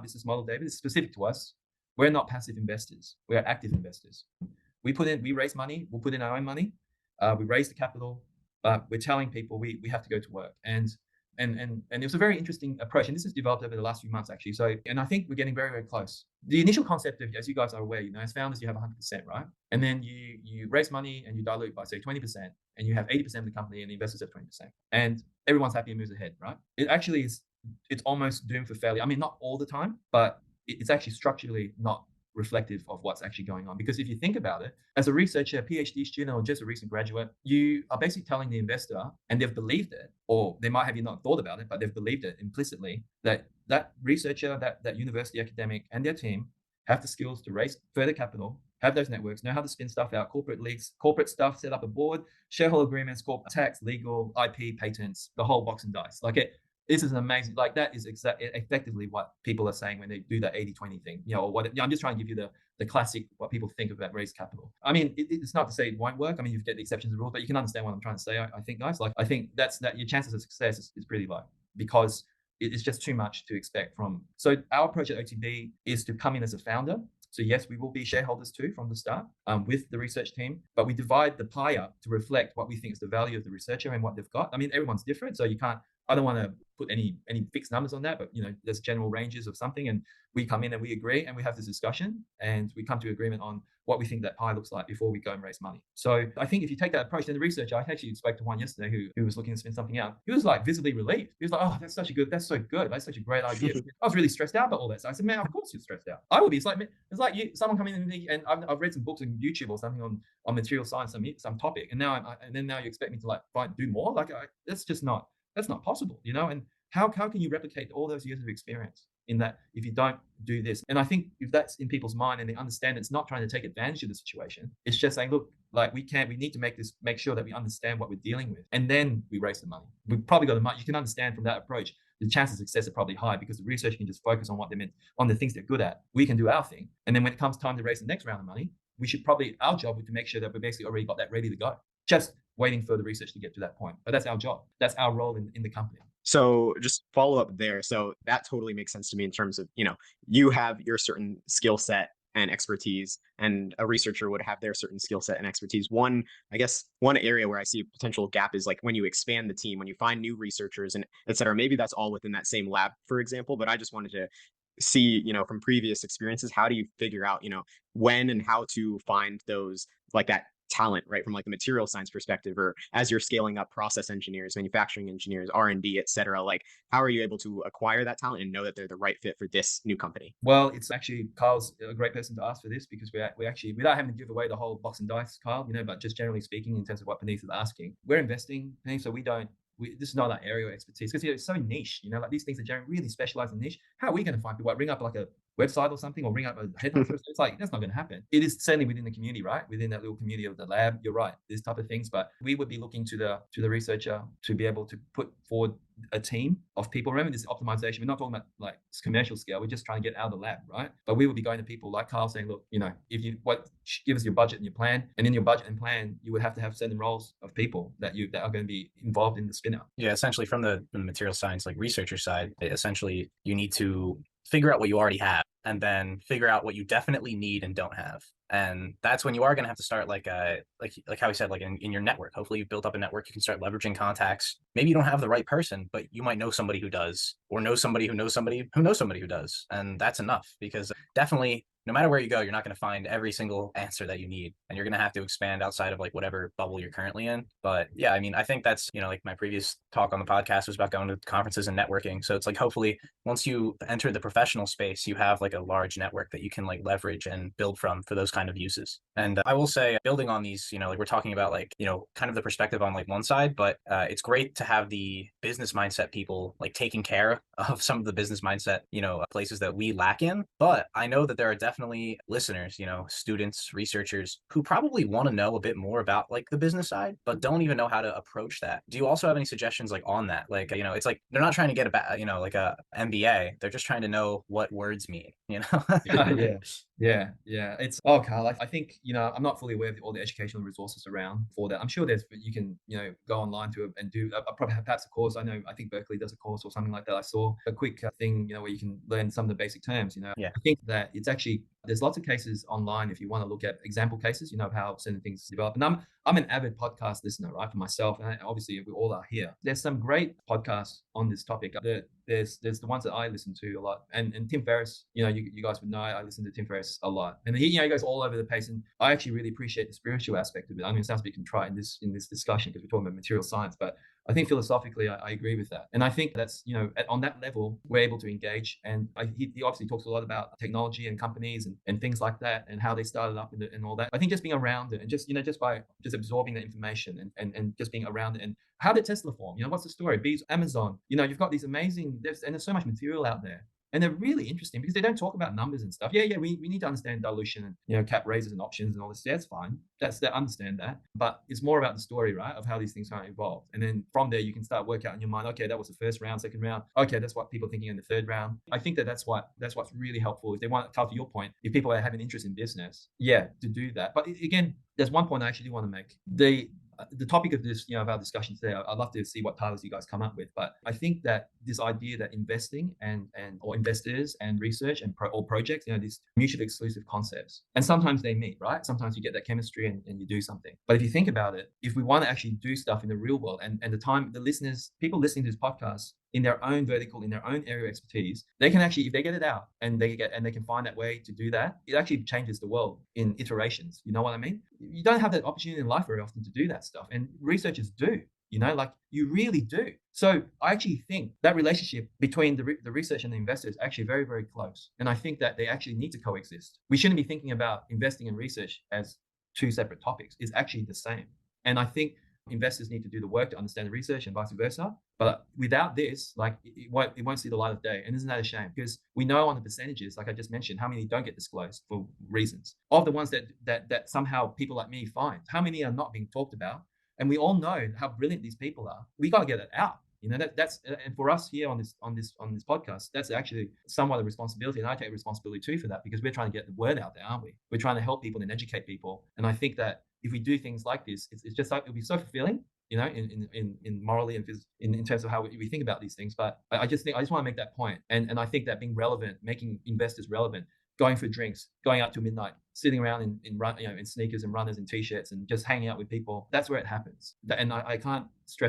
business model, David, is specific to us. We're not passive investors. We're active investors. We raise money. We'll put in our own money. We raise the capital, but we're telling people we have to go to work. And it was a very interesting approach. And this has developed over the last few months, actually. So, and I think we're getting very, very close. The initial concept of, as you guys are aware, as founders, you have 100%, right? And then you raise money and you dilute by, say, 20%, and you have 80% of the company and the investors have 20%. And everyone's happy and moves ahead, right? It actually is, it's almost doomed for failure. I mean, not all the time, but it's actually structurally not reflective of what's actually going on. Because if you think about it, as a researcher, PhD student, or just a recent graduate, you are basically telling the investor, and they've believed it, or they might have you not thought about it, but they've believed it implicitly, that researcher, that university academic and their team have the skills to raise further capital, have those networks, know how to spin stuff out, corporate leaks, corporate stuff, set up a board, shareholder agreements, corporate tax, legal, IP, patents, the whole box and dice. This is amazing. That is effectively what people are saying when they do the 80-20 thing, or what. I'm just trying to give you the classic, what people think about raised capital. I mean, it's not to say it won't work. I mean, you get the exceptions and rules, but you can understand what I'm trying to say. I think, guys, I think that your chances of success is pretty low, because it's just too much to expect from. So our approach at OTB is to come in as a founder. So yes, we will be shareholders too from the start, with the research team, but we divide the pie up to reflect what we think is the value of the researcher and what they've got. I mean, everyone's different, so I don't want to put any fixed numbers on that, but there's general ranges of something, and we come in and we agree and we have this discussion and we come to agreement on what we think that pie looks like before we go and raise money. So I think if you take that approach, then the researcher, I actually spoke to one yesterday who was looking to spin something out. He was visibly relieved. He was like, "Oh, that's so good. That's such a great idea." I was really stressed out about all that. So I said, "Man, of course you're stressed out. I would be." It's like someone coming in and I've read some books on YouTube or something on material science, some topic, and now you expect me to do more. That's not possible, and how can you replicate all those years of experience in that if you don't do this? And I think if that's in people's mind and they understand, it's not trying to take advantage of the situation. It's just saying, look, we need to make sure that we understand what we're dealing with, and then we raise the money. We've probably got the money. You can understand from that approach, the chances of success are probably high, because the researcher can just focus on what they're meant, on the things they're good at. We can do our thing, and then when it comes time to raise the next round of money, our job is to make sure that we basically already got that ready to go, just waiting for the research to get to that point. But that's our job. That's our role in the company. So just follow up there. So that totally makes sense to me in terms of, you have your certain skill set and expertise, and a researcher would have their certain skill set and expertise. One area where I see a potential gap is when you expand the team, when you find new researchers and et cetera. Maybe that's all within that same lab, for example, but I just wanted to see, from previous experiences, how do you figure out, when and how to find those, that talent, right? From the material science perspective, or as you're scaling up process engineers, manufacturing engineers, R&D, et cetera, how are you able to acquire that talent and know that they're the right fit for this new company? Well, it's actually, Kyle's a great person to ask for this, because we actually, without having to give away the whole box and dice, Kyle, but just generally speaking, in terms of what Puneet is asking, we're investing, so this is not our area of expertise, because it's so niche, these things are generally really specialized in niche. How are we going to find people? Ring up a website or something, or ring up a headhunter? It's that's not going to happen. It is certainly within the community, right? Within that little community of the lab. You're right. This type of things, but we would be looking to the researcher to be able to put forward a team of people. Remember, this optimization. We're not talking about commercial scale. We're just trying to get out of the lab, right? But we would be going to people like Kyle saying, look, give us your budget and your plan, and in your budget and plan, you would have to have certain roles of people that are going to be involved in the spin out. Yeah, essentially from the material science, researcher side, essentially you need to figure out what you already have, and then figure out what you definitely need and don't have. And that's when you are going to have to start, like how we said, in your network. Hopefully you've built up a network. You can start leveraging contacts. Maybe you don't have the right person, but you might know somebody who does, or know somebody who knows somebody who knows somebody who does. And that's enough, because definitely, no matter where you go, you're not going to find every single answer that you need, and you're going to have to expand outside of whatever bubble you're currently in. But yeah, I mean, I think that's, my previous talk on the podcast was about going to conferences and networking. So it's hopefully once you enter the professional space, you have a large network that you can leverage and build from for those kind of uses. And I will say, building on these, we're talking about kind of the perspective on one side, but it's great to have the business mindset people taking care of some of the business mindset, places that we lack in. But I know that there are definitely definitely listeners, students, researchers who probably want to know a bit more about like the business side, but don't even know how to approach that. Do you also have any suggestions like on that? Like, it's like they're not trying to get like a MBA. They're just trying to know what words mean, Yeah, yeah. It's Carl. I think I'm not fully aware of all the educational resources around for that. I'm sure you can go online to and do probably perhaps a course. I think Berkeley does a course or something like that. I saw a quick thing where you can learn some of the basic terms. Yeah. I think that it's actually there's lots of cases online if you want to look at example cases. Of how certain things develop. And I'm an avid podcast listener, right, for myself, and obviously we all are here. There's some great podcasts on this topic. There's the ones that I listen to a lot, and Tim Ferriss. You guys would know I listen to Tim Ferriss a lot, and he goes all over the place, and I actually really appreciate the spiritual aspect of it. I mean, it sounds a bit contrite in this discussion because we're talking about material science, but I think philosophically I agree with that, and I think that's on that level we're able to engage. And he obviously talks a lot about technology and companies and things like that and how they started up and all that. I think just being around it and just by absorbing the information and just being around it. And how did Tesla form? What's the story? Amazon. You've got these amazing. There's so much material out there. And they're really interesting because they don't talk about numbers and stuff. Yeah, we need to understand dilution and cap raises and options and all this. Yeah, that's fine. They understand that. But it's more about the story, right, of how these things kind of evolve. And then from there, you can start work out in your mind, okay, that was the first round, second round. Okay, that's what people are thinking in the third round. I think that's what's really helpful. If they want to, to your point, if people have an interest in business, yeah, to do that. But again, there's one point I actually do want to make. The topic of this, of our discussion today, I'd love to see what titles you guys come up with. But I think that this idea that investing or investors and research or projects, these mutually exclusive concepts, and sometimes they meet, right? Sometimes you get that chemistry and you do something. But if you think about it, if we want to actually do stuff in the real world, and people listening to this podcast in their own vertical, in their own area of expertise, they can actually, if they get it out and they can find that way to do that, it actually changes the world in iterations. You know what I mean? You don't have that opportunity in life very often to do that stuff, and researchers do. Like you really do. So I actually think that relationship between the research and the investors is actually very, very close. And I think that they actually need to coexist. We shouldn't be thinking about investing and research as two separate topics. It's actually the same. And I think investors need to do the work to understand the research and vice versa. But without this, it won't see the light of day. And isn't that a shame? Because we know on the percentages, like I just mentioned, how many don't get disclosed for reasons. Of the ones that somehow people like me find, how many are not being talked about? And we all know how brilliant these people are. We got to get it out. That's and for us here on this podcast, that's actually somewhat a responsibility, and I take responsibility too for that, because we're trying to get the word out there, aren't we? We're trying to help people and educate people. And I think that if we do things like this, it's just like it'll be so fulfilling, in morally and in terms of how we think about these things. But I just want to make that point, and I think that being relevant, making investors relevant, going for drinks, going out till midnight, sitting around in sneakers and runners and t-shirts and just hanging out with people, that's where it happens. And I can't stress